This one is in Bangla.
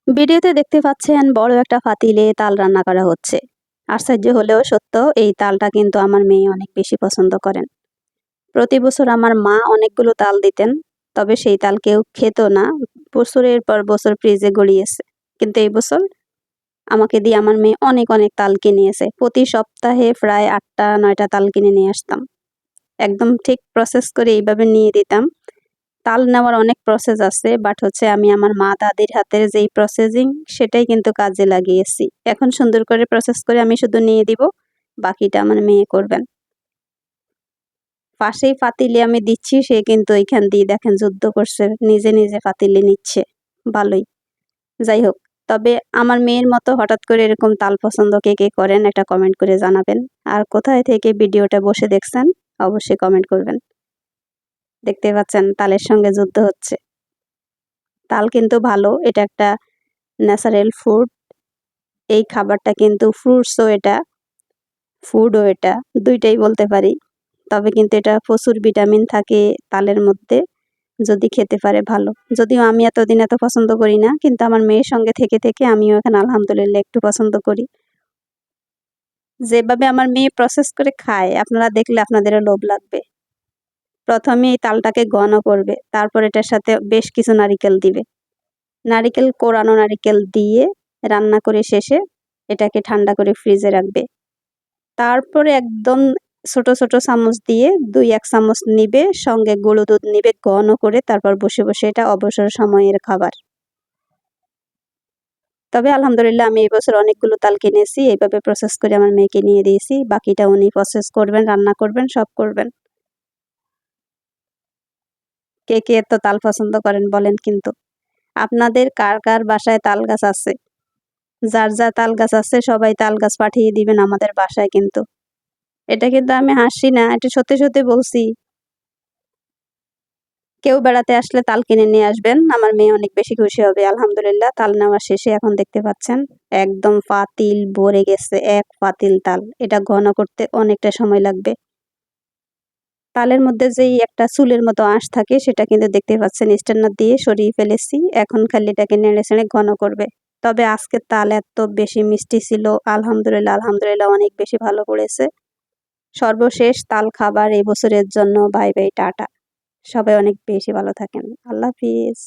ভিডিওতে দেখতে পাচ্ছেন বড় একটা পাতিলে তাল রান্না করা হচ্ছে। আশ্চর্য হলেও সত্য, এই তালটা কিন্তু আমার মেয়ে অনেক বেশি পছন্দ করেন। প্রতি বছর আমার মা অনেকগুলো তাল দিতেন, তবে সেই তাল কেউ খেত না। বছরের পর বছর ফ্রিজে গড়িয়েছে, কিন্তু এই বছর আমাকে দিয়ে আমার মেয়ে অনেক অনেক তাল কিনিয়েছে। প্রতি সপ্তাহে প্রায় 8টা 9টা তাল কিনে নিয়ে আসতাম। একদম ঠিক প্রসেস করে এইভাবে নিয়ে দিতাম। তাল নেওয়ার অনেক প্রসেস আছে, বাট হচ্ছে আমি আমার মা দাদির হাতের যেই প্রসেসিং সেটাই কিন্তু কাজে লাগিয়েছি। এখন সুন্দর করে প্রসেস করে আমি শুধু নিয়ে দিব, বাকিটা আমার মেয়ে করবেন। পাশেই পাতিলে আমি দিচ্ছি, সে কিন্তু ওইখান দিয়ে দেখেন যুদ্ধ করছে, নিজে নিজে পাতিলে নিচ্ছে। ভালোই, যাই হোক। তবে আমার মেয়ের মতো হঠাৎ করে এরকম তাল পছন্দ কে কে করেন একটা কমেন্ট করে জানাবেন। আর কোথায় থেকে ভিডিওটা বসে দেখছেন অবশ্যই কমেন্ট করবেন। দেখতে পাচ্ছেন তালের সঙ্গে যুদ্ধ হচ্ছে। তাল কিন্তু ভালো, এটা একটা ন্যাচারাল ফুড। এই খাবারটা কিন্তু ফ্রুটসও এটা, ফুডও এটা, দুইটাই বলতে পারি। তবে কিন্তু এটা প্রচুর ভিটামিন থাকে তালের মধ্যে, যদি খেতে পারে ভালো। যদিও আমি এতদিন এত পছন্দ করি না, কিন্তু আমার মেয়ের সঙ্গে থেকে থেকে আমিও এখন আলহামদুলিল্লাহ একটু পছন্দ করি। যেভাবে আমার মেয়ে প্রসেস করে খায় আপনারা দেখলে আপনাদেরও লোভ লাগবে। প্রথমে এই তালটাকে ঘন করবে, তারপর এটার সাথে বেশ কিছু নারিকেল দিবে। নারিকেল কোরানো নারিকেল দিয়ে রান্না করে শেষে এটাকে ঠান্ডা করে ফ্রিজে রাখবে। তারপরে একদম ছোট ছোট চামচ দিয়ে 2-1 চামচ নিবে, সঙ্গে গুঁড়ো দুধ নিবে ঘন করে, তারপর বসে বসে এটা অবসর সময়ের খাবার। তবে আলহামদুলিল্লাহ আমি এই বছর অনেকগুলো তাল কিনেছি, এইভাবে প্রসেস করে আমার মেয়েকে নিয়ে দিয়েছি। বাকিটা উনি প্রসেস করবেন, রান্না করবেন, সব করবেন। কে কে এত তাল পছন্দ করেন বলেন কিন্তু। আপনাদের কার কার বাসায় তাল গাছ আছে? যার যা তাল গাছ আছে সবাই তাল গাছ পাঠিয়ে দিবেন আমাদের বাসায় কিন্তু। এটা কিন্তু আমি হাসি না, এটা সত্যি সত্যি বলছি। কেউ বেড়াতে আসলে তাল কিনে নিয়ে আসবেন, আমার মেয়ে অনেক বেশি খুশি হবে। আলহামদুলিল্লাহ তাল নেওয়া শেষে এখন দেখতে পাচ্ছেন একদম পাতিল ভরে গেছে, এক পাতিল তাল। এটা ঘন করতে অনেকটা সময় লাগবে। তালের মধ্যে যেই একটা চুলের মতো আঁশ থাকে সেটা কিন্তু দেখতে পাচ্ছেন স্ট্যান্ডার দিয়ে সরিয়ে ফেলেছি। এখন খালি এটাকে নেড়ে চেড়ে ঘন করবে। তবে আজকের তাল এত বেশি মিষ্টি ছিল, আলহামদুলিল্লাহ আলহামদুলিল্লাহ অনেক বেশি ভালো করেছে। সর্বশেষ তাল খাবার এই বছরের জন্য বাই বাই টাটা। সবাই অনেক বেশি ভালো থাকেন। আল্লাহ হাফিজ।